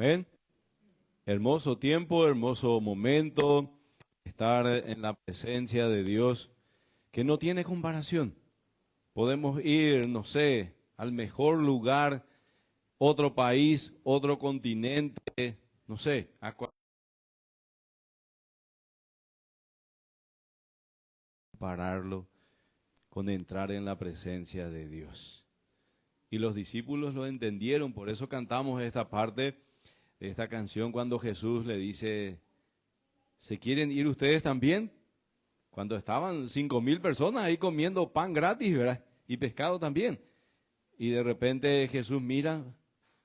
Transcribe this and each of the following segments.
Amén. Hermoso tiempo, hermoso momento, estar en la presencia de Dios, que no tiene comparación. Podemos ir, no sé, al mejor lugar, otro país, otro continente, no sé, compararlo con entrar en la presencia de Dios. Y los discípulos lo entendieron, por eso cantamos esta parte de esta canción cuando Jesús le dice, ¿se quieren ir ustedes también? Cuando estaban 5.000 personas ahí comiendo pan gratis, ¿verdad? Y pescado también. Y de repente Jesús mira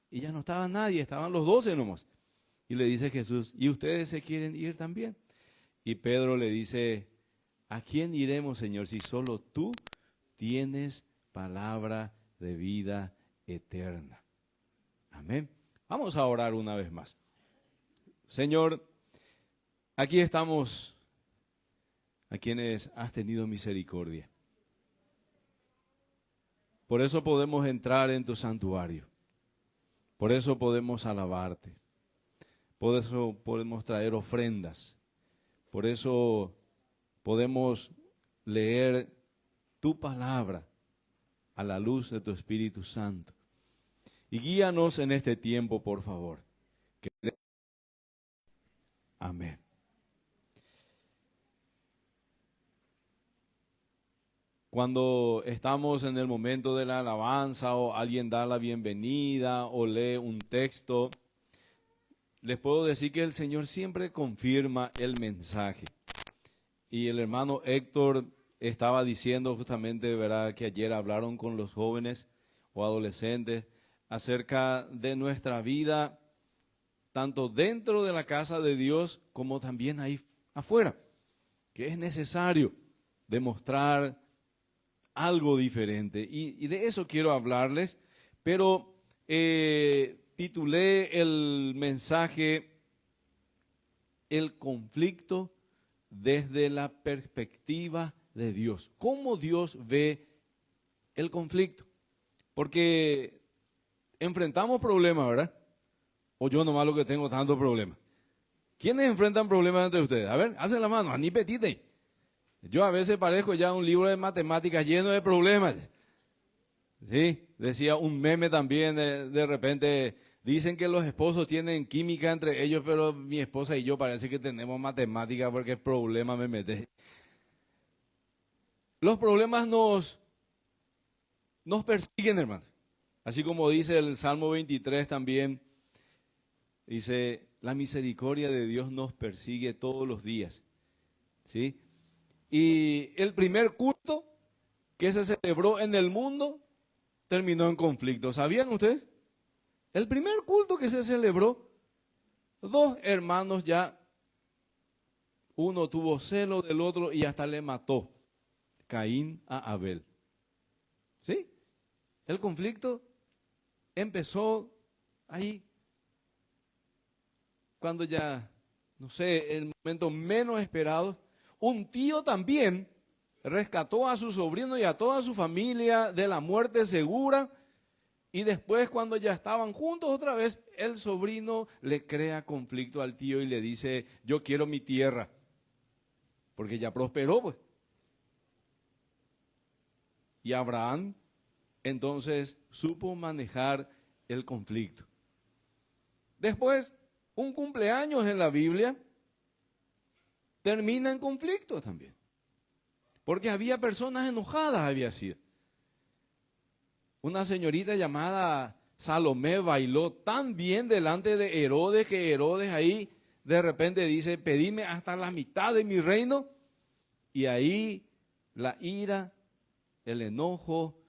y ya no estaba nadie, estaban los 12 nomás. Y le dice Jesús, ¿y ustedes se quieren ir también? Y Pedro le dice, ¿a quién iremos, Señor, si solo tú tienes palabra de vida eterna? Amén. Vamos a orar una vez más. Señor, aquí estamos a quienes has tenido misericordia. Por eso podemos entrar en tu santuario. Por eso podemos alabarte. Por eso podemos traer ofrendas. Por eso podemos leer tu palabra a la luz de tu Espíritu Santo. Y guíanos en este tiempo, por favor. Amén. Cuando estamos en el momento de la alabanza o alguien da la bienvenida o lee un texto, les puedo decir que el Señor siempre confirma el mensaje. Y el hermano Héctor estaba diciendo justamente, ¿verdad?, que ayer hablaron con los jóvenes o adolescentes acerca de nuestra vida, tanto dentro de la casa de Dios como también ahí afuera, que es necesario demostrar algo diferente. Y de eso quiero hablarles, pero titulé el mensaje El conflicto desde la perspectiva de Dios. ¿Cómo Dios ve el conflicto? Porque enfrentamos problemas, ¿verdad? O yo nomás lo que tengo tantos problemas. ¿Quiénes enfrentan problemas entre ustedes? A ver, hacen la mano, ni petite. Yo a veces parezco ya un libro de matemáticas lleno de problemas. Sí, decía un meme también, de repente, dicen que los esposos tienen química entre ellos, pero mi esposa y yo parece que tenemos matemática porque el problema me mete. Los problemas nos persiguen, hermano. Así como dice el Salmo 23 también, dice, la misericordia de Dios nos persigue todos los días. ¿Sí? Y el primer culto que se celebró en el mundo terminó en conflicto. ¿Sabían ustedes? El primer culto que se celebró, dos hermanos ya, uno tuvo celo del otro y hasta le mató, Caín a Abel. ¿Sí? El conflicto empezó ahí, cuando ya, no sé, el momento menos esperado, un tío también rescató a su sobrino y a toda su familia de la muerte segura. Y después, cuando ya estaban juntos otra vez, el sobrino le crea conflicto al tío y le dice, yo quiero mi tierra. Porque ya prosperó, pues. Y Abraham entonces supo manejar el conflicto. Después, un cumpleaños en la Biblia termina en conflicto también. Porque había personas enojadas, había sido. Una señorita llamada Salomé bailó tan bien delante de Herodes que Herodes ahí de repente dice, pedime hasta la mitad de mi reino. Y ahí la ira, el enojo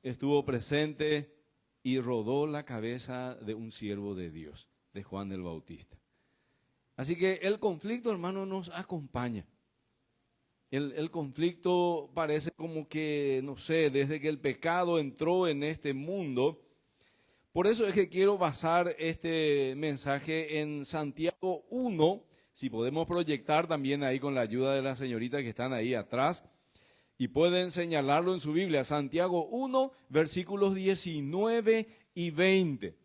estuvo presente y rodó la cabeza de un siervo de Dios, de Juan el Bautista. Así que el conflicto, hermano, nos acompaña. El conflicto parece como que, no sé, desde que el pecado entró en este mundo. Por eso es que quiero basar este mensaje en Santiago 1, si podemos proyectar también ahí con la ayuda de las señoritas que están ahí atrás, y pueden señalarlo en su Biblia, Santiago 1, versículos 19 y 20.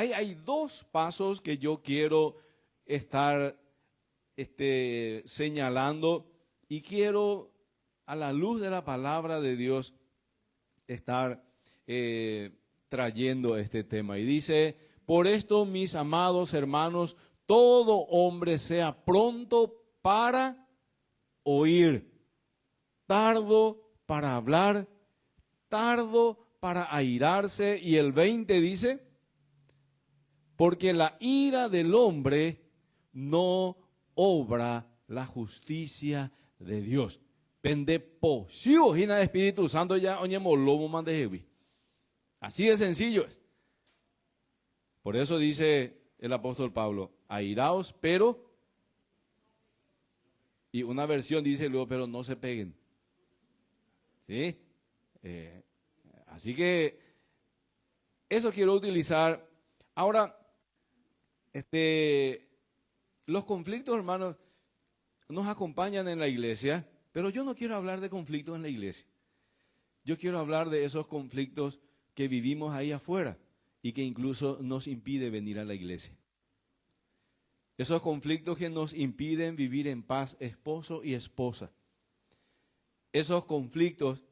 hay dos pasos que yo quiero estar señalando y quiero, a la luz de la palabra de Dios, estar trayendo este tema. Y dice: por esto, mis amados hermanos, todo hombre sea pronto para oír, tardo para hablar, tardo para airarse. Y el 20 dice: porque la ira del hombre no obra la justicia de Dios. Pende posio hina Espíritu Santo ya oñemo lobo mandejevi. Así de sencillo es. Por eso dice el apóstol Pablo: airaos, pero, y una versión dice luego, pero no se peguen. ¿Sí? Así que eso quiero utilizar. Ahora, los conflictos, hermanos, nos acompañan en la iglesia, pero yo no quiero hablar de conflictos en la iglesia. Yo quiero hablar de esos conflictos que vivimos ahí afuera y que incluso nos impide venir a la iglesia. Esos conflictos que nos impiden vivir en paz, esposo y esposa. Esos conflictos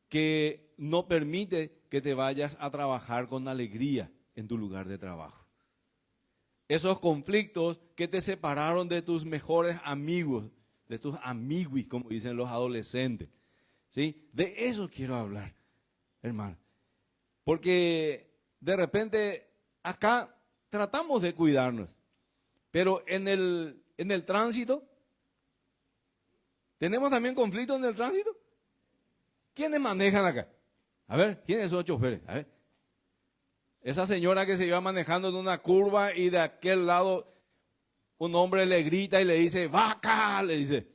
que no permiten que te vayas a trabajar con alegría en tu lugar de trabajo. Esos conflictos que te separaron de tus mejores amigos, de tus amiguis, como dicen los adolescentes. ¿Sí? De eso quiero hablar, hermano. Porque de repente acá tratamos de cuidarnos, pero en el tránsito, ¿tenemos también conflictos en el tránsito? ¿Quiénes manejan acá? A ver, ¿quiénes son los choferes? A ver. Esa señora que se iba manejando en una curva y de aquel lado un hombre le grita y le dice: vaca, le dice.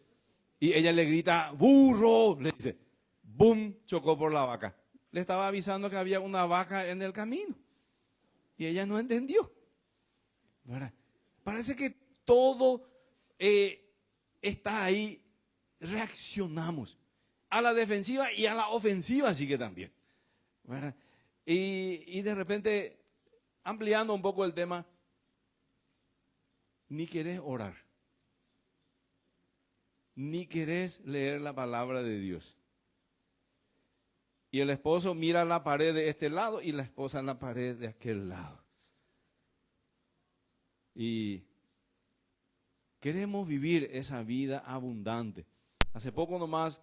Y ella le grita: burro, le dice. ¡Bum! Chocó por la vaca. Le estaba avisando que había una vaca en el camino. Y ella no entendió. ¿Verdad? Parece que todo está ahí. Reaccionamos a la defensiva y a la ofensiva, así que también. ¿Verdad? Y de repente, ampliando un poco el tema, ni querés orar, ni querés leer la palabra de Dios. Y el esposo mira la pared de este lado y la esposa en la pared de aquel lado. Y queremos vivir esa vida abundante. Hace poco nomás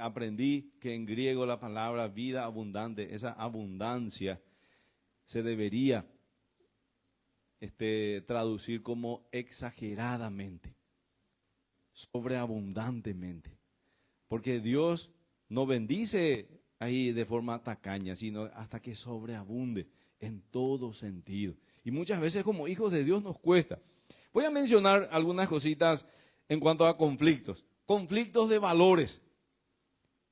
aprendí que en griego la palabra vida abundante, esa abundancia, se debería traducir como exageradamente, sobreabundantemente. Porque Dios no bendice ahí de forma tacaña, sino hasta que sobreabunde en todo sentido. Y muchas veces como hijos de Dios nos cuesta. Voy a mencionar algunas cositas en cuanto a conflictos. Conflictos de valores.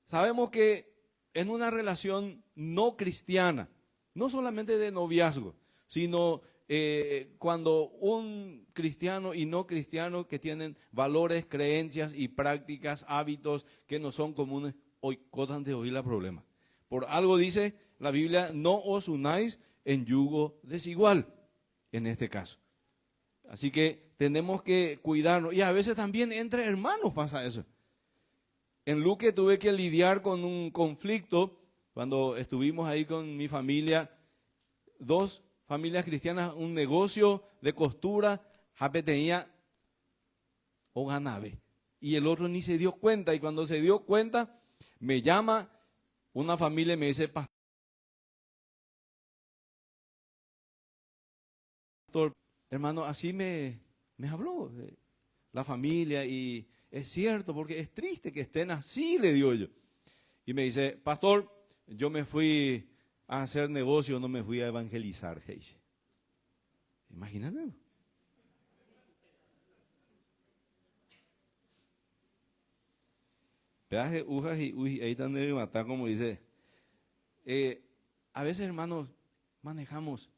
Sabemos que en una relación no cristiana, no solamente de noviazgo, sino cuando un cristiano y no cristiano que tienen valores, creencias y prácticas, hábitos que no son comunes, hoy cotan de oír la problema. Por algo dice la Biblia: no os unáis en yugo desigual, en este caso. Así que tenemos que cuidarnos. Y a veces también entre hermanos pasa eso. En Luque tuve que lidiar con un conflicto cuando estuvimos ahí con mi familia, dos familias cristianas, un negocio de costura, Jape tenía o ganabe. Y el otro ni se dio cuenta, y cuando se dio cuenta, me llama una familia y me dice: pastor, hermano, así me habló la familia, y es cierto, porque es triste que estén así, le digo yo. Y me dice: pastor, yo me fui a hacer negocio, no me fui a evangelizar. Imagínate. Pedaje, ujas y uy, ahí están de matar, como dice. A veces, hermanos, manejamos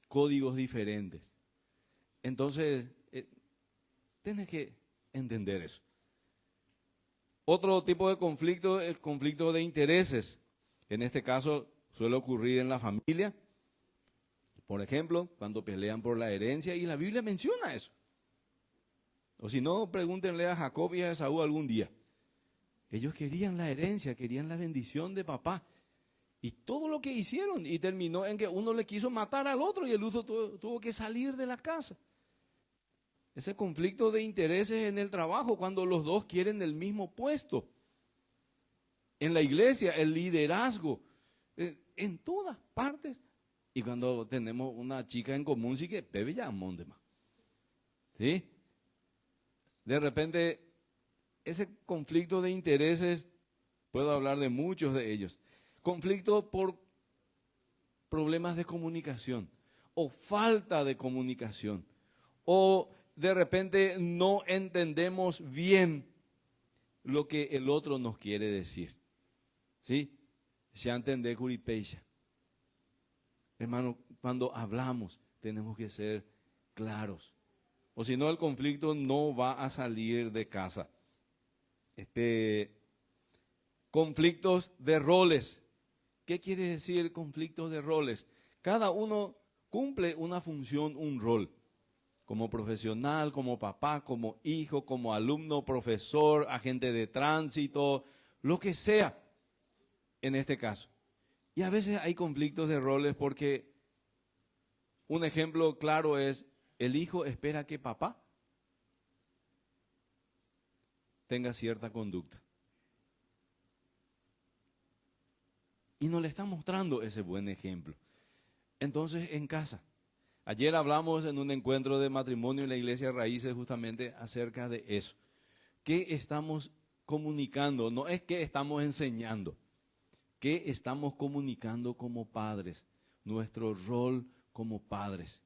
códigos diferentes. Entonces, tienes que entender eso. Otro tipo de conflicto es el conflicto de intereses. En este caso suele ocurrir en la familia, Por ejemplo, cuando pelean por la herencia, y la Biblia menciona eso. O si no, pregúntenle a Jacob y a Esaú algún día. Ellos querían la herencia, querían la bendición de papá. Y todo lo que hicieron, y terminó en que uno le quiso matar al otro y el otro tuvo que salir de la casa. Ese conflicto de intereses en el trabajo, cuando los dos quieren el mismo puesto. En la iglesia, el liderazgo, en todas partes. Y cuando tenemos una chica en común, sí que bebe ya monte más. ¿Sí? De repente, ese conflicto de intereses, puedo hablar de muchos de ellos. Conflicto por problemas de comunicación o falta de comunicación. O de repente no entendemos bien lo que el otro nos quiere decir. ¿Sí? Ya entendé Curipeixa. Hermano, cuando hablamos tenemos que ser claros. O si no, el conflicto no va a salir de casa. Conflictos de roles. ¿Qué quiere decir conflictos de roles? Cada uno cumple una función, un rol. Como profesional, como papá, como hijo, como alumno, profesor, agente de tránsito, lo que sea en este caso. Y a veces hay conflictos de roles porque un ejemplo claro es, el hijo espera que papá tenga cierta conducta. Y no le está mostrando ese buen ejemplo. Entonces, en casa. Ayer hablamos en un encuentro de matrimonio en la Iglesia de Raíces justamente acerca de eso. ¿Qué estamos comunicando? No es que estamos enseñando. ¿Qué estamos comunicando como padres? Nuestro rol como padres.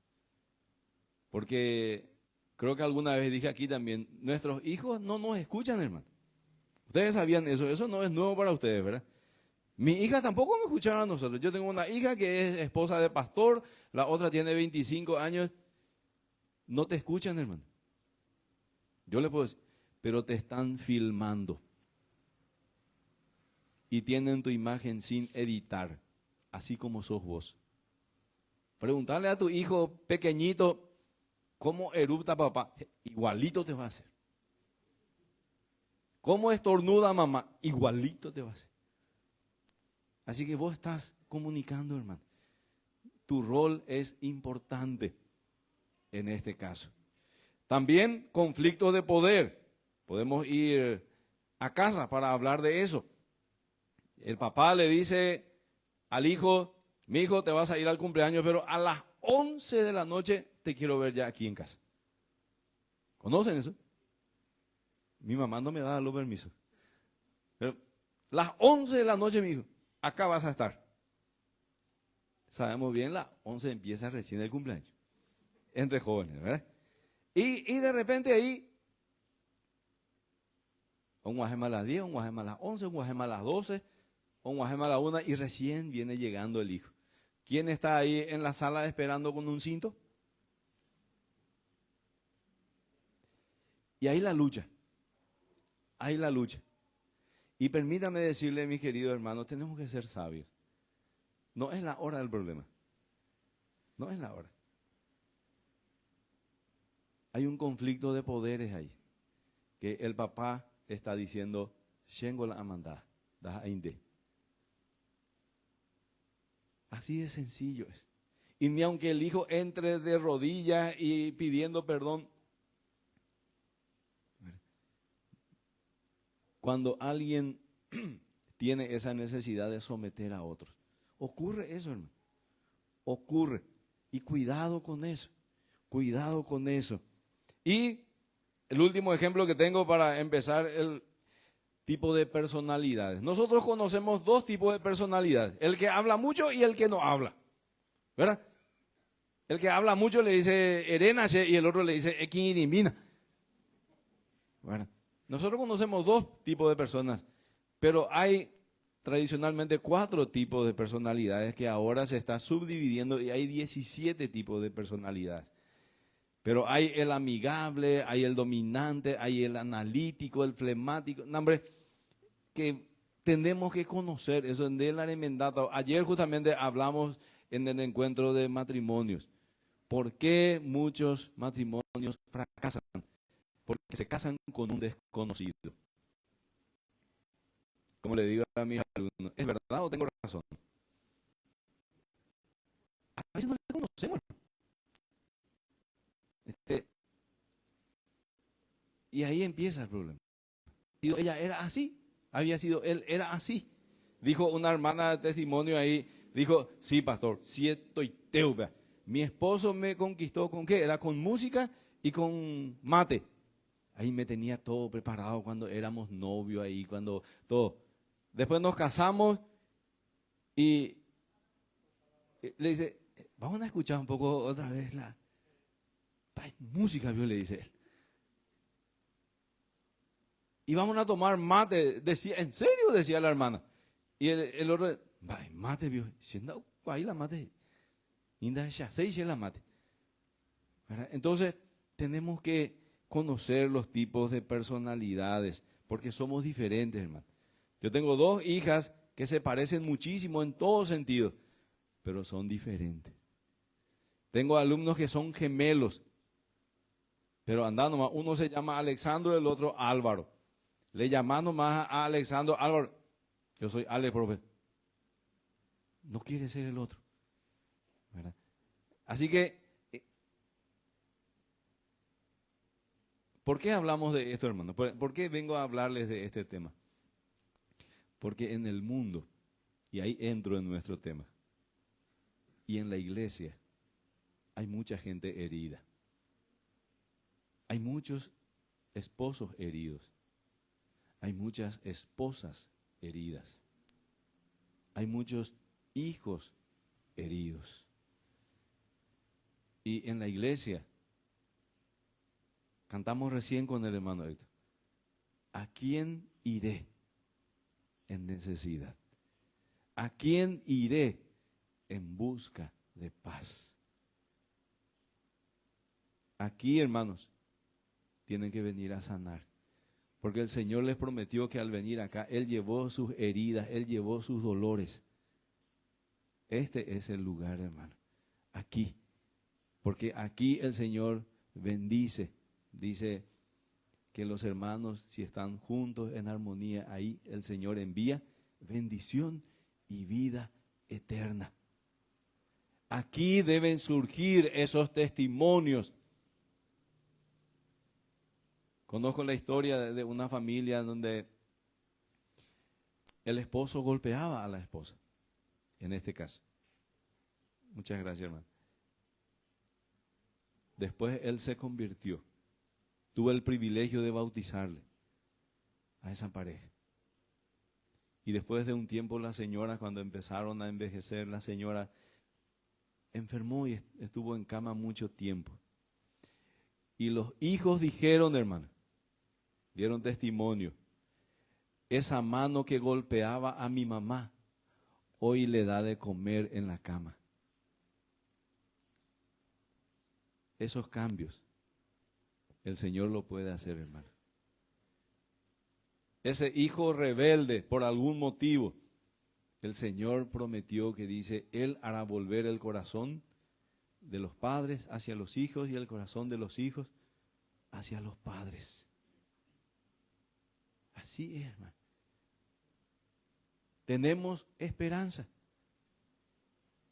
Porque creo que alguna vez dije aquí también, nuestros hijos no nos escuchan, hermano. Ustedes sabían eso no es nuevo para ustedes, ¿verdad? Mis hijas tampoco me escucharon a nosotros. Yo tengo una hija que es esposa de pastor, la otra tiene 25 años. No te escuchan, hermano. Yo le puedo decir, pero te están filmando. Y tienen tu imagen sin editar, así como sos vos. Preguntarle a tu hijo pequeñito, ¿cómo erupta papá? Igualito te va a hacer. ¿Cómo estornuda mamá? Igualito te va a hacer. Así que vos estás comunicando, hermano. Tu rol es importante en este caso. También conflictos de poder. Podemos ir a casa para hablar de eso. El papá le dice al hijo, mi hijo, te vas a ir al cumpleaños, pero a las 11 de la noche te quiero ver ya aquí en casa. ¿Conocen eso? Mi mamá no me da los permisos. Pero las 11 de la noche, mi hijo, acá vas a estar. Sabemos bien, las 11 empieza recién el cumpleaños. Entre jóvenes, ¿verdad? Y de repente ahí, un guajema a las 10, un guajema a las 11, un guajema a las 12, un guajema a la 1 y recién viene llegando el hijo. ¿Quién está ahí en la sala esperando con un cinto? Y ahí la lucha. Ahí la lucha. Y permítame decirle, mis queridos hermanos, tenemos que ser sabios. No es la hora del problema. No es la hora. Hay un conflicto de poderes ahí. Que el papá está diciendo, Shengo la amandá, da ainde. Así de sencillo es. Y ni aunque el hijo entre de rodillas y pidiendo perdón. Cuando alguien tiene esa necesidad de someter a otros, ocurre eso, hermano. Ocurre. Y cuidado con eso. Cuidado con eso. Y el último ejemplo que tengo para empezar, el tipo de personalidades. Nosotros conocemos dos tipos de personalidades. El que habla mucho y el que no habla. ¿Verdad? El que habla mucho le dice Erenache y el otro le dice Equinimina. Bueno, nosotros conocemos dos tipos de personas, pero hay tradicionalmente 4 tipos de personalidades que ahora se está subdividiendo y hay 17 tipos de personalidades. Pero hay el amigable, hay el dominante, hay el analítico, el flemático. No, hombre, que tenemos que conocer eso en el Aremendato. Ayer justamente hablamos en el encuentro de matrimonios. ¿Por qué muchos matrimonios fracasan? Porque se casan con un desconocido. Como le digo a mis alumnos, ¿es verdad o tengo razón? A veces no le conocemos. Y ahí empieza el problema. Y ella era así, había sido, él era así. Dijo una hermana de testimonio ahí, dijo, sí, pastor, cierto y teuba. Mi esposo me conquistó ¿con qué? Era con música y con mate. Ahí me tenía todo preparado cuando éramos novios ahí, cuando todo. Después nos casamos y le dice, vamos a escuchar un poco otra vez la música, le dice él. Y vamos a tomar mate, decía, ¿en serio? Decía la hermana. Y el otro, mate, vio, siendo ahí la mate. Inda ya se dice la mate. Entonces, tenemos que conocer los tipos de personalidades, porque somos diferentes, hermano. Yo tengo 2 hijas que se parecen muchísimo en todo sentido, pero son diferentes. Tengo alumnos que son gemelos, pero andando nomás, uno se llama Alexandro, el otro Álvaro. Le llaman nomás a Alexandro, Álvaro, yo soy Ale, profe. No quiere ser el otro, ¿verdad? Así que, ¿por qué hablamos de esto, hermano? ¿Por qué vengo a hablarles de este tema? Porque en el mundo, y ahí entro en nuestro tema, y en la iglesia, hay mucha gente herida. Hay muchos esposos heridos. Hay muchas esposas heridas. Hay muchos hijos heridos. Y en la iglesia, cantamos recién con el hermano Héctor, ¿a quién iré en necesidad? ¿A quién iré en busca de paz? Aquí, hermanos, tienen que venir a sanar. Porque el Señor les prometió que al venir acá, Él llevó sus heridas, Él llevó sus dolores. Este es el lugar, hermano. Aquí. Porque aquí el Señor bendice. Dice que los hermanos, si están juntos en armonía, ahí el Señor envía bendición y vida eterna. Aquí deben surgir esos testimonios. Conozco la historia de una familia donde el esposo golpeaba a la esposa, en este caso. Muchas gracias, hermano. Después él se convirtió. Tuve el privilegio de bautizarle a esa pareja. Y después de un tiempo la señora, cuando empezaron a envejecer, la señora enfermó y estuvo en cama mucho tiempo. Y los hijos dijeron, hermano, dieron testimonio, esa mano que golpeaba a mi mamá, hoy le da de comer en la cama. Esos cambios, el Señor lo puede hacer, hermano. Ese hijo rebelde, por algún motivo, el Señor prometió que dice, Él hará volver el corazón de los padres hacia los hijos y el corazón de los hijos hacia los padres. Así es, hermano. Tenemos esperanza.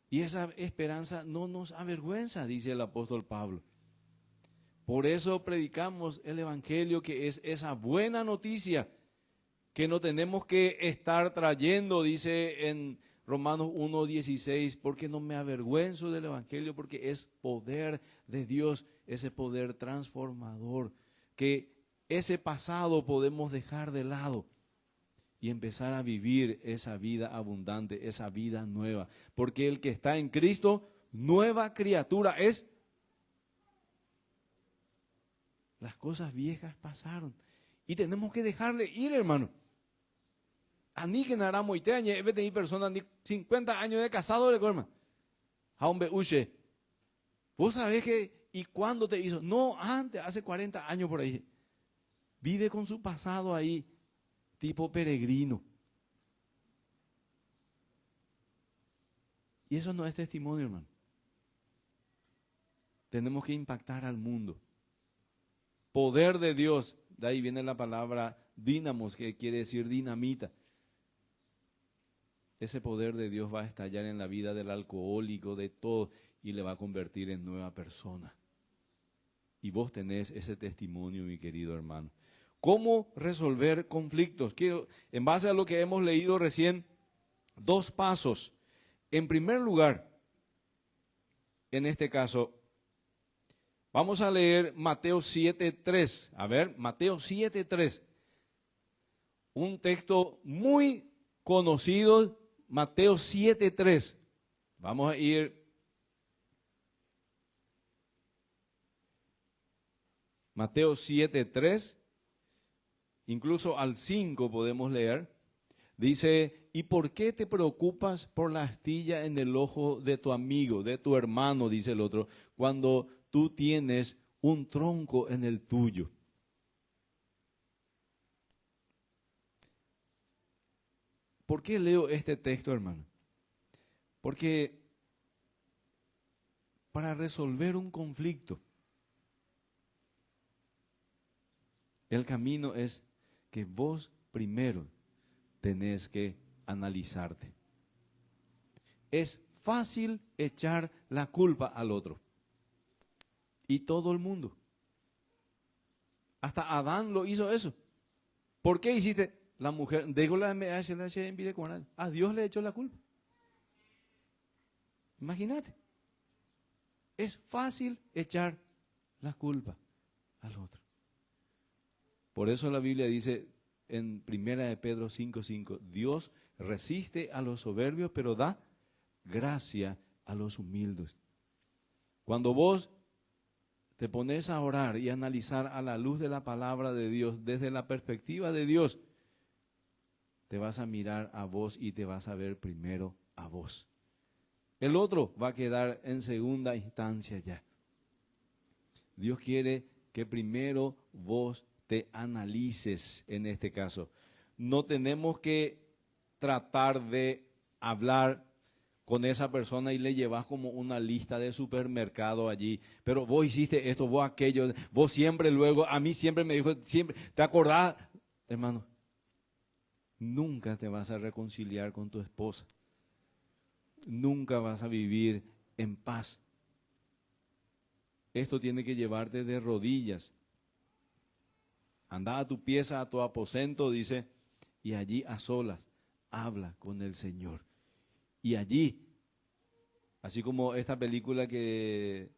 Y esa esperanza no nos avergüenza, dice el apóstol Pablo. Por eso predicamos el Evangelio, que es esa buena noticia que no tenemos que estar trayendo, dice en Romanos 1:16, porque no me avergüenzo del Evangelio, porque es poder de Dios, ese poder transformador, que ese pasado podemos dejar de lado y empezar a vivir esa vida abundante, esa vida nueva. Porque el que está en Cristo, nueva criatura es. Las cosas viejas pasaron y tenemos que dejarle ir, hermano. A ni que nara moiteañe, hay personas de 50 años de casado, hermano. A un beuche. Vos sabés que, ¿y cuándo te hizo? No, antes, hace 40 años por ahí. Vive con su pasado ahí, tipo peregrino. Y eso no es testimonio, hermano. Tenemos que impactar al mundo. Poder de Dios, de ahí viene la palabra dínamos, que quiere decir dinamita. Ese poder de Dios va a estallar en la vida del alcohólico, de todo, y le va a convertir en nueva persona. Y vos tenés ese testimonio, mi querido hermano. ¿Cómo resolver conflictos? Quiero, en base a lo que hemos leído recién, 2 pasos. En primer lugar, en este caso, vamos a leer Mateo 7:3. A ver, Mateo 7:3. Un texto muy conocido, Mateo 7:3. Vamos a ir. Mateo 7:3. Incluso al 5 podemos leer. Dice, ¿y por qué te preocupas por la astilla en el ojo de tu amigo, de tu hermano, dice el otro, cuando tú tienes un tronco en el tuyo? ¿Por qué leo este texto, hermano? Porque para resolver un conflicto, el camino es que vos primero tenés que analizarte. Es fácil echar la culpa al otro. Y todo el mundo. Hasta Adán lo hizo eso. ¿Por qué hiciste? La mujer, a Dios le echó la culpa. Imagínate. Es fácil echar la culpa al otro. Por eso la Biblia dice en 1 de Pedro 5:5, Dios resiste a los soberbios, pero da gracia a los humildes. Cuando vos te pones a orar y a analizar a la luz de la palabra de Dios, desde la perspectiva de Dios, te vas a mirar a vos y te vas a ver primero a vos. El otro va a quedar en segunda instancia ya. Dios quiere que primero vos te analices en este caso. No tenemos que tratar de hablar con esa persona y le llevas como una lista de supermercado allí. Pero vos hiciste esto, vos aquello, vos siempre luego, a mí siempre me dijo, siempre, ¿te acordás? Hermano, nunca te vas a reconciliar con tu esposa. Nunca vas a vivir en paz. Esto tiene que llevarte de rodillas. Anda a tu pieza, a tu aposento, dice, y allí a solas, habla con el Señor. Y allí, así como esta película que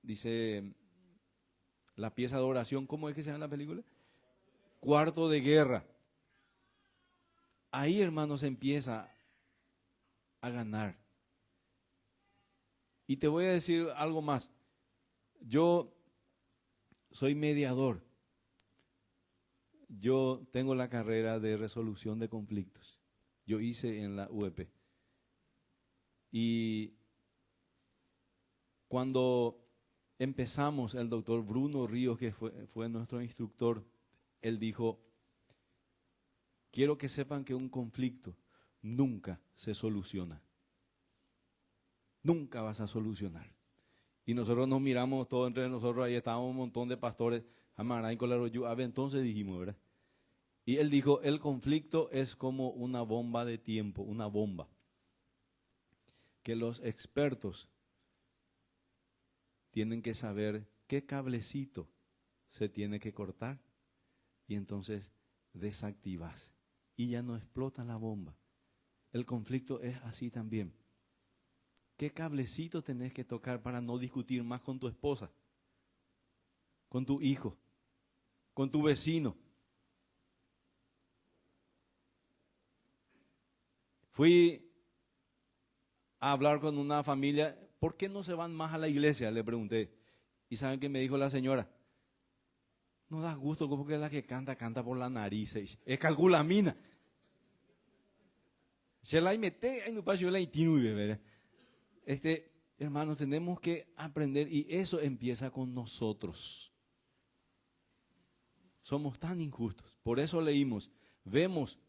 dice, la pieza de oración, ¿cómo es que se llama la película? Cuarto de guerra. Ahí, hermanos, empieza a ganar. Y te voy a decir algo más. Yo soy mediador. Yo tengo la carrera de resolución de conflictos. Yo hice en la UEP. Y cuando empezamos, el doctor Bruno Ríos, que fue nuestro instructor, él dijo, quiero que sepan que un conflicto nunca se soluciona. Nunca vas a solucionar. Y nosotros nos miramos todos entre nosotros, ahí estábamos un montón de pastores, entonces dijimos, ¿verdad? Y él dijo, el conflicto es como una bomba de tiempo, una bomba. Que los expertos tienen que saber qué cablecito se tiene que cortar y entonces desactivas y ya no explota la bomba. El conflicto es así también. ¿Qué cablecito tenés que tocar para no discutir más con tu esposa, con tu hijo, con tu vecino? Fui a hablar con una familia, ¿por qué no se van más a la iglesia? Le pregunté. ¿Y saben qué me dijo la señora? No da gusto porque la que canta, canta por la nariz. Es calculamina. Hermanos, tenemos que aprender y eso empieza con nosotros. Somos tan injustos. Por eso leímos, vemos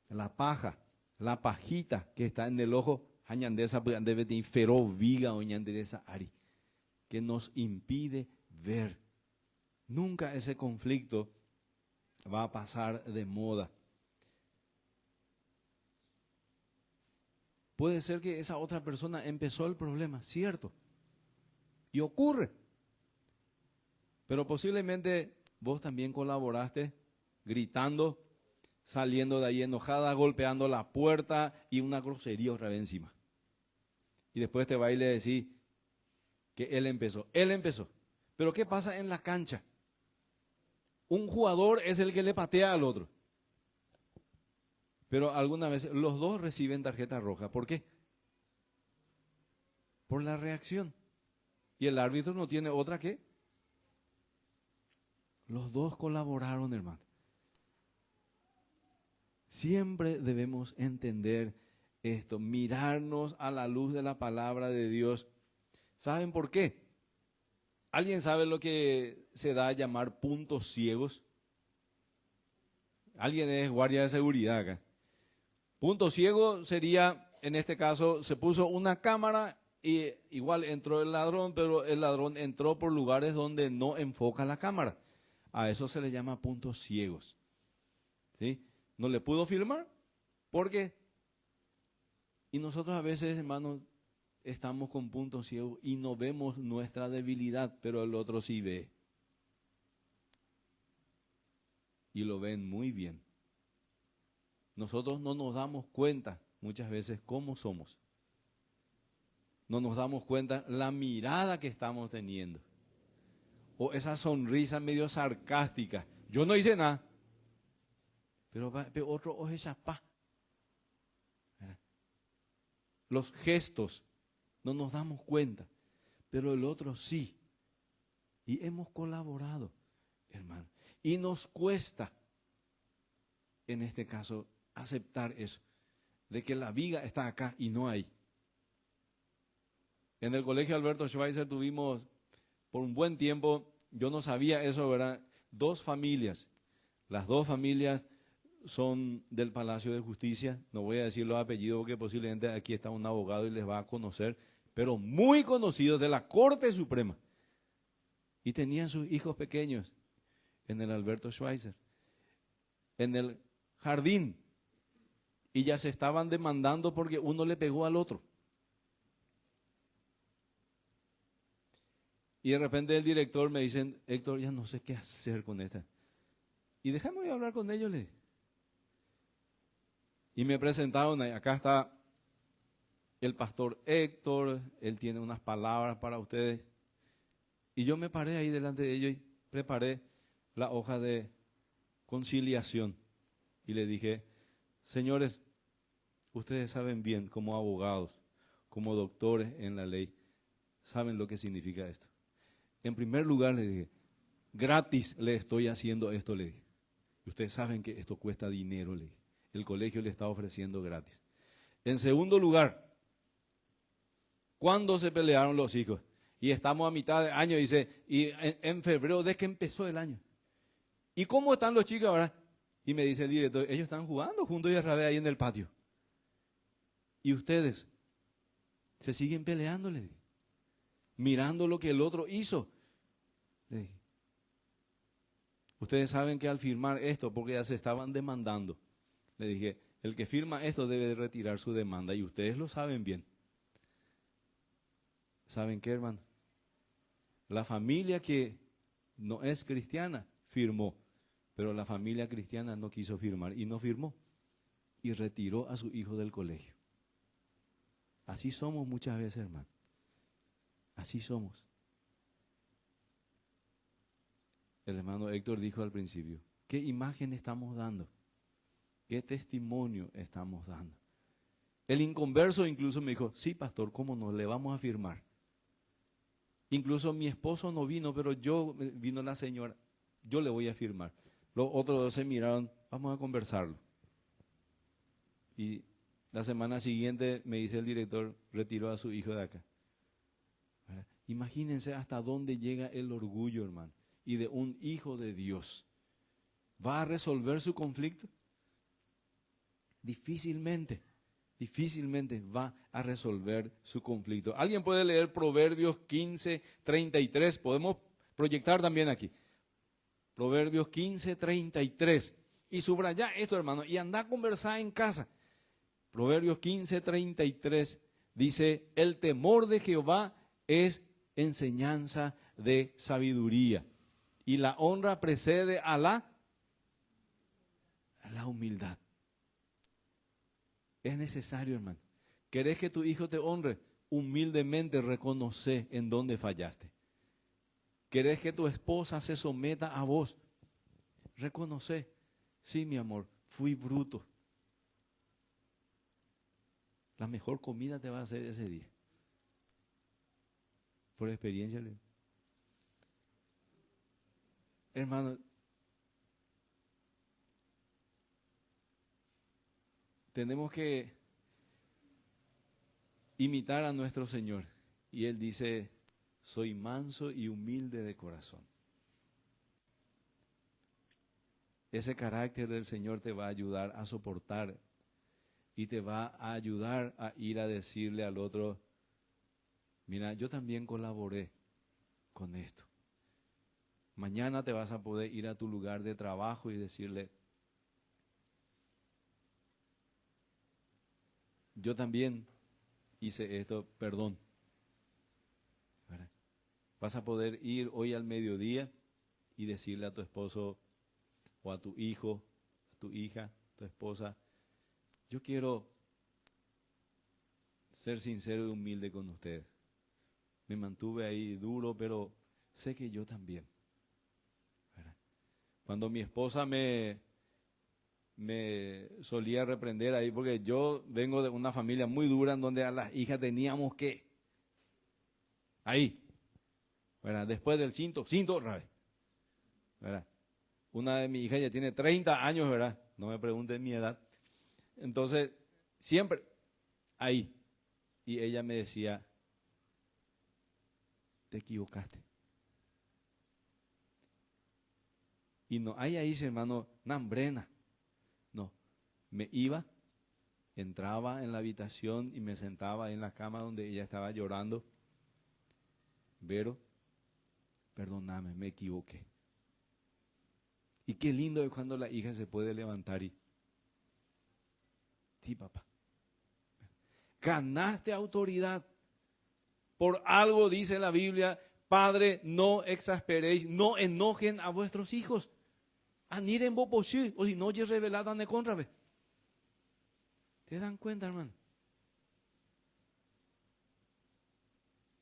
la paja La pajita que está en el ojo, debe tener feroz viga o esa ari, que nos impide ver. Nunca ese conflicto va a pasar de moda. Puede ser que esa otra persona empezó el problema, cierto, y ocurre. Pero posiblemente vos también colaboraste gritando, saliendo de ahí enojada, golpeando la puerta y una grosería otra vez encima. Y después te va y le decís que él empezó. Él empezó. Pero ¿qué pasa en la cancha? Un jugador es el que le patea al otro. Pero alguna vez los dos reciben tarjeta roja. ¿Por qué? Por la reacción. Y el árbitro no tiene otra que. Los dos colaboraron, hermano. Siempre debemos entender esto, mirarnos a la luz de la palabra de Dios. ¿Saben por qué? ¿Alguien sabe lo que se da a llamar puntos ciegos? Alguien es guardia de seguridad acá. Punto ciego sería, en este caso, se puso una cámara y igual entró el ladrón, pero el ladrón entró por lugares donde no enfoca la cámara. A eso se le llama puntos ciegos. ¿Sí? No le pudo filmar porque, y nosotros a veces, hermanos, estamos con puntos ciegos y no vemos nuestra debilidad, pero el otro sí ve. Y lo ven muy bien. Nosotros no nos damos cuenta muchas veces cómo somos. No nos damos cuenta la mirada que estamos teniendo. O esa sonrisa medio sarcástica. Yo no hice nada. Pero otro oje chapá. Los gestos no nos damos cuenta. Pero el otro sí. Y hemos colaborado, hermano. Y nos cuesta, en este caso, aceptar eso. De que la viga está acá y no ahí. En el colegio Alberto Schweitzer tuvimos, por un buen tiempo, yo no sabía eso, ¿verdad? 2 familias. Las 2 familias son del Palacio de Justicia. No voy a decir los apellidos porque posiblemente aquí está un abogado y les va a conocer. Pero muy conocidos de la Corte Suprema. Y tenían sus hijos pequeños en el Alberto Schweitzer. En el jardín. Y ya se estaban demandando porque uno le pegó al otro. Y de repente el director me dice, Héctor, ya no sé qué hacer con esta. Y déjame hablar con ellos. Y me presentaron, acá está el pastor Héctor, él tiene unas palabras para ustedes. Y yo me paré ahí delante de ellos y preparé la hoja de conciliación. Y le dije, señores, ustedes saben bien como abogados, como doctores en la ley, saben lo que significa esto. En primer lugar le dije, gratis le estoy haciendo esto, le dije. Y ustedes saben que esto cuesta dinero, le dije. El colegio le está ofreciendo gratis. En segundo lugar, ¿cuándo se pelearon los hijos? Y estamos a mitad de año, dice, y en febrero, desde que empezó el año. ¿Y cómo están los chicos ahora? Y me dice el director, ellos están jugando juntos y a través ahí en el patio. Y ustedes se siguen peleando, le dije, mirando lo que el otro hizo. Le dije, ustedes saben que al firmar esto, porque ya se estaban demandando, le dije, el que firma esto debe de retirar su demanda y ustedes lo saben bien. ¿Saben qué, hermano? La familia que no es cristiana firmó, pero la familia cristiana no quiso firmar y no firmó y retiró a su hijo del colegio. Así somos muchas veces, hermano. Así somos. El hermano Héctor dijo al principio, ¿qué imagen estamos dando? ¿Qué testimonio estamos dando? El inconverso incluso me dijo, sí, pastor, ¿cómo no? Le vamos a firmar. Incluso mi esposo no vino, pero vino la señora, yo le voy a firmar. Los otros 2 se miraron, vamos a conversarlo. Y la semana siguiente me dice el director, retiró a su hijo de acá. Imagínense hasta dónde llega el orgullo, hermano, y de un hijo de Dios. ¿Va a resolver su conflicto? difícilmente va a resolver su conflicto. ¿Alguien puede leer Proverbios 15:33? Podemos proyectar también aquí. Proverbios 15:33. Y subraya esto, hermano, y anda a conversar en casa. Proverbios 15:33 dice, el temor de Jehová es enseñanza de sabiduría. Y la honra precede a la humildad. Es necesario, hermano. ¿Querés que tu hijo te honre? Humildemente reconoce en dónde fallaste. ¿Querés que tu esposa se someta a vos? Reconoce. Sí, mi amor, fui bruto. La mejor comida te va a hacer ese día. Por experiencia. Hermano, tenemos que imitar a nuestro Señor. Y Él dice, soy manso y humilde de corazón. Ese carácter del Señor te va a ayudar a soportar y te va a ayudar a ir a decirle al otro, mira, yo también colaboré con esto. Mañana te vas a poder ir a tu lugar de trabajo y decirle, yo también hice esto, perdón. ¿Verdad? Vas a poder ir hoy al mediodía y decirle a tu esposo o a tu hijo, a tu hija, a tu esposa, yo quiero ser sincero y humilde con ustedes. Me mantuve ahí duro, pero sé que yo también. ¿Verdad? Cuando mi esposa me solía reprender ahí, porque yo vengo de una familia muy dura en donde a las hijas teníamos que, ahí, ¿verdad? Después del cinto, otra vez, ¿verdad? Una de mis hijas ya tiene 30 años, ¿verdad? No me pregunten mi edad. Entonces, siempre ahí. Y ella me decía, te equivocaste. Y no hay ahí, hermano, nambrena. No, me iba, entraba en la habitación y me sentaba en la cama donde ella estaba llorando. Vero, perdóname, me equivoqué. Y qué lindo es cuando la hija se puede levantar y, sí, papá. Ganaste autoridad. Por algo dice la Biblia, Padre, no exasperéis, no enojen a vuestros hijos. Aniren boposhi, o si no, ya revelada ne contra. ¿Te dan cuenta, hermano?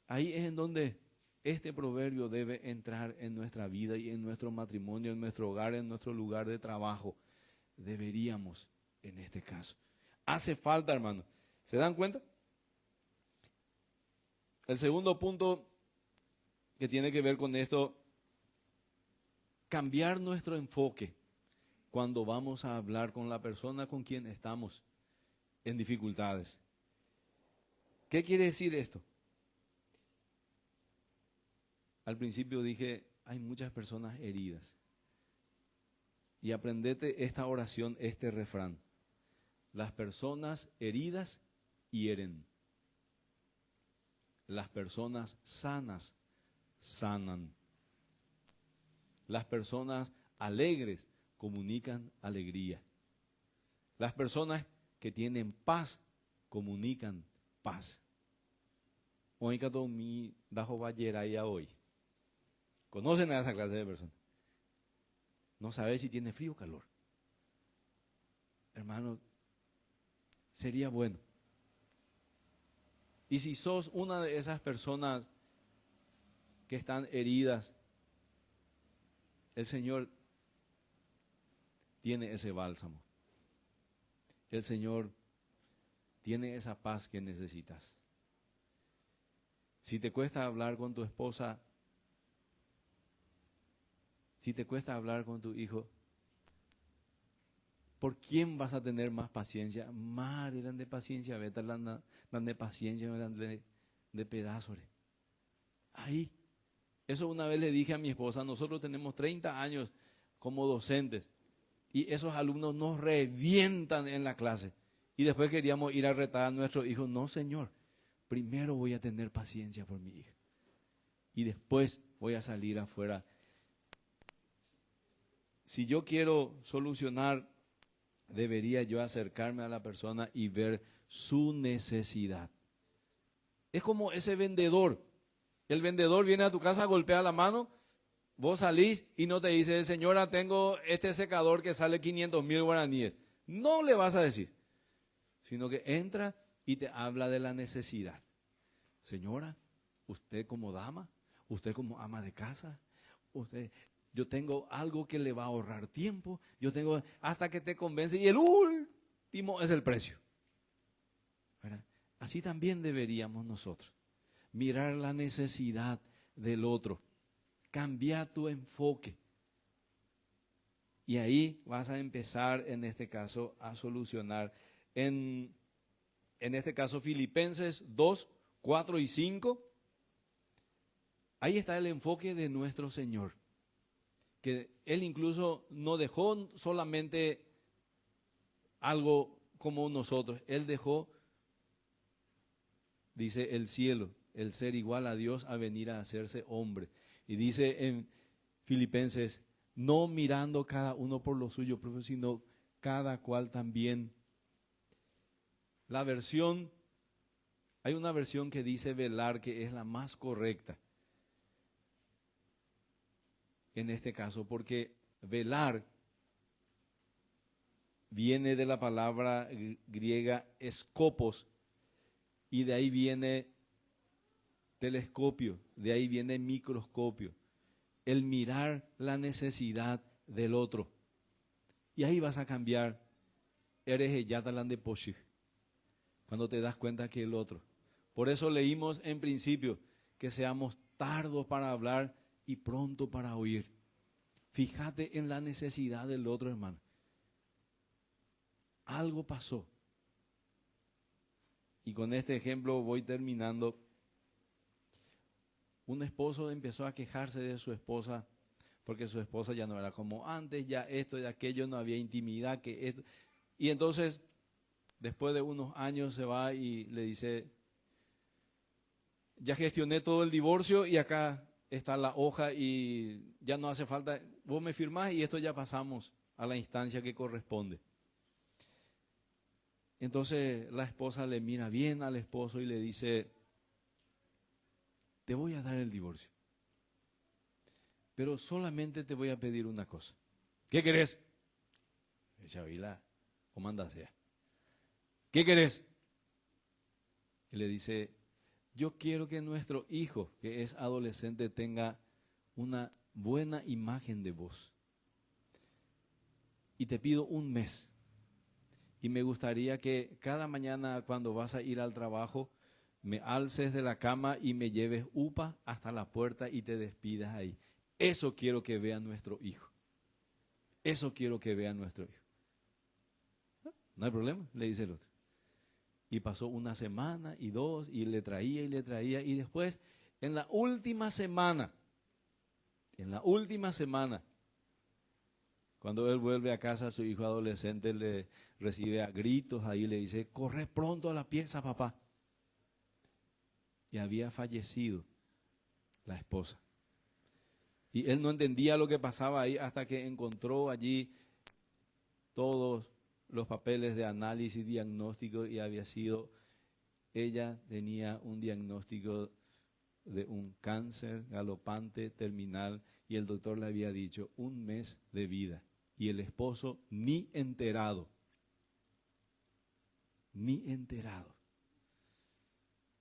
Ahí es en donde este proverbio debe entrar en nuestra vida y en nuestro matrimonio, en nuestro hogar, en nuestro lugar de trabajo. Deberíamos, en este caso. Hace falta, hermano. ¿Se dan cuenta? El segundo punto que tiene que ver con esto, cambiar nuestro enfoque cuando vamos a hablar con la persona con quien estamos en dificultades. ¿Qué quiere decir esto? Al principio dije, hay muchas personas heridas. Y aprendete esta oración, este refrán. Las personas heridas hieren. Las personas sanas sanan. Las personas alegres comunican alegría. Las personas que tienen paz comunican paz. Hoy que todo mi dajo vallera hoy. ¿Conocen a esa clase de personas? No sabes si tiene frío o calor. Hermano, sería bueno. Y si sos una de esas personas que están heridas, el Señor tiene ese bálsamo. El Señor tiene esa paz que necesitas. Si te cuesta hablar con tu esposa, si te cuesta hablar con tu hijo, ¿por quién vas a tener más paciencia? Más eran de paciencia, vete dan de paciencia, eran de pedazos. Ahí. Eso una vez le dije a mi esposa, nosotros tenemos 30 años como docentes y esos alumnos nos revientan en la clase. Y después queríamos ir a retar a nuestro hijo. No, Señor, primero voy a tener paciencia por mi hija. Y después voy a salir afuera. Si yo quiero solucionar, debería yo acercarme a la persona y ver su necesidad. Es como ese vendedor. El vendedor viene a tu casa, golpea la mano, vos salís y no te dice, señora, tengo este secador que sale 500.000 guaraníes. No le vas a decir, sino que entra y te habla de la necesidad. Señora, usted como dama, usted como ama de casa, yo tengo algo que le va a ahorrar tiempo, yo tengo hasta que te convence y el último es el precio. ¿Verdad? Así también deberíamos nosotros mirar la necesidad del otro, cambiar tu enfoque. Y ahí vas a empezar, en este caso, a solucionar. En este caso, Filipenses 2, 4 y 5, ahí está el enfoque de nuestro Señor. Que Él incluso no dejó solamente algo como nosotros, Él dejó, dice, el cielo, el ser igual a Dios a venir a hacerse hombre. Y dice en Filipenses, no mirando cada uno por lo suyo propio, sino cada cual también. Hay una versión que dice velar, que es la más correcta en este caso, porque velar viene de la palabra griega skopos, y de ahí viene telescopio, de ahí viene microscopio, el mirar la necesidad del otro. Y ahí vas a cambiar, eres yatalan de poshig, cuando te das cuenta que el otro. Por eso leímos en principio que seamos tardos para hablar y pronto para oír. Fíjate en la necesidad del otro, hermano. Algo pasó. Y con este ejemplo voy terminando. Un esposo empezó a quejarse de su esposa porque su esposa ya no era como antes, ya esto y aquello, no había intimidad, que esto. Y entonces, después de unos años se va y le dice, ya gestioné todo el divorcio y acá está la hoja y ya no hace falta, vos me firmás y esto ya pasamos a la instancia que corresponde. Entonces la esposa le mira bien al esposo y le dice, te voy a dar el divorcio, pero solamente te voy a pedir una cosa. ¿Qué querés? Chavila, o manda sea. ¿Qué querés? Y le dice, yo quiero que nuestro hijo, que es adolescente, tenga una buena imagen de vos. Y te pido un mes. Y me gustaría que cada mañana cuando vas a ir al trabajo, me alces de la cama y me lleves upa hasta la puerta y te despidas ahí. Eso quiero que vea nuestro hijo. Eso quiero que vea nuestro hijo. No hay problema, le dice el otro. Y pasó una semana y dos, y le traía, y después, en la última semana, cuando él vuelve a casa, su hijo adolescente le recibe a gritos, ahí le dice, corre pronto a la pieza, papá. Y había fallecido la esposa. Y él no entendía lo que pasaba ahí hasta que encontró allí todos los papeles de análisis, diagnóstico, y ella tenía un diagnóstico de un cáncer galopante terminal, y el doctor le había dicho 1 mes de vida. Y el esposo ni enterado.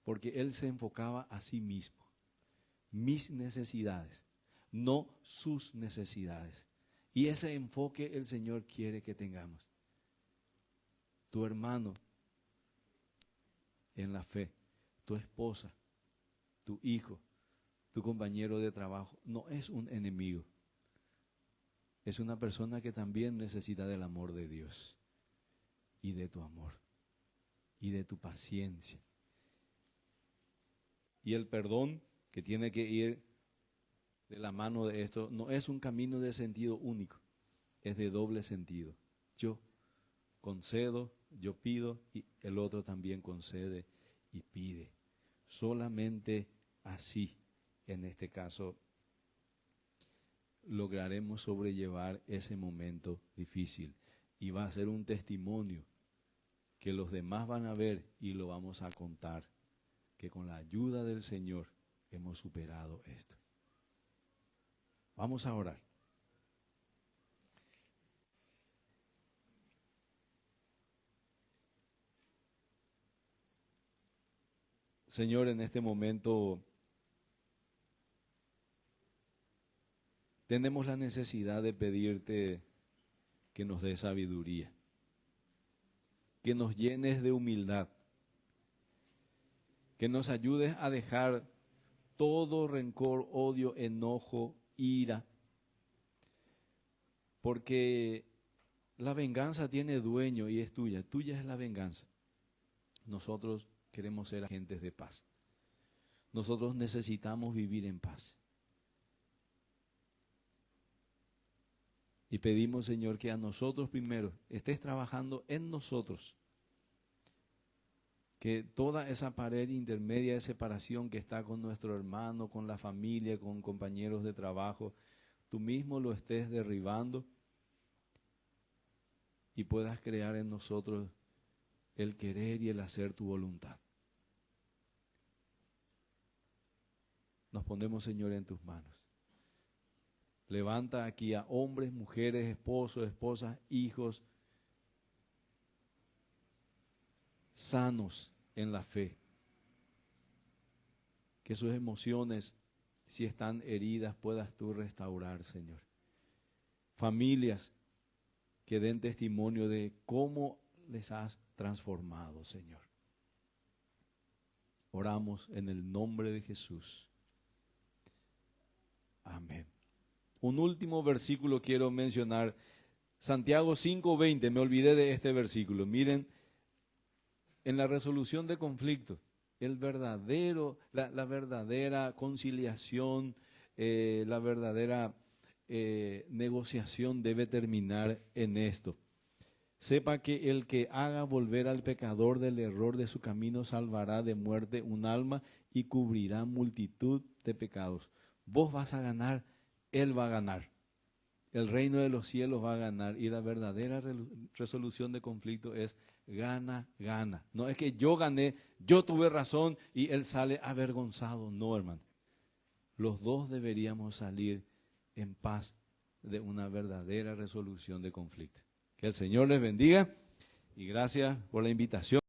Porque él se enfocaba a sí mismo. Mis necesidades, no sus necesidades. Y ese enfoque el Señor quiere que tengamos. Tu hermano en la fe, tu esposa, tu hijo, tu compañero de trabajo, no es un enemigo. Es una persona que también necesita del amor de Dios y de tu amor y de tu paciencia. Y el perdón que tiene que ir de la mano de esto no es un camino de sentido único, es de doble sentido. Yo concedo yo pido y el otro también concede y pide. Solamente así, en este caso, lograremos sobrellevar ese momento difícil. Y va a ser un testimonio que los demás van a ver y lo vamos a contar, que con la ayuda del Señor hemos superado esto. Vamos a orar. Señor, en este momento tenemos la necesidad de pedirte que nos dé sabiduría, que nos llenes de humildad, que nos ayudes a dejar todo rencor, odio, enojo, ira, porque la venganza tiene dueño y es tuya, tuya es la venganza. Nosotros queremos ser agentes de paz. Nosotros necesitamos vivir en paz. Y pedimos, Señor, que a nosotros primero estés trabajando en nosotros. Que toda esa pared intermedia de separación que está con nuestro hermano, con la familia, con compañeros de trabajo, tú mismo lo estés derribando y puedas crear en nosotros el querer y el hacer tu voluntad. Nos ponemos, Señor, en tus manos. Levanta aquí a hombres, mujeres, esposos, esposas, hijos, sanos en la fe. Que sus emociones, si están heridas, puedas tú restaurar, Señor. Familias que den testimonio de cómo les has transformado, Señor. Oramos en el nombre de Jesús. Amén. Un último versículo quiero mencionar, Santiago 5:20, me olvidé de este versículo. Miren, en la resolución de conflictos, la verdadera conciliación, la verdadera negociación debe terminar en esto. Sepa que el que haga volver al pecador del error de su camino salvará de muerte un alma y cubrirá multitud de pecados. Vos vas a ganar, él va a ganar. El reino de los cielos va a ganar y la verdadera resolución de conflicto es gana, gana. No es que yo gané, yo tuve razón y él sale avergonzado. No, hermano. Los dos deberíamos salir en paz de una verdadera resolución de conflicto. Que el Señor les bendiga y gracias por la invitación.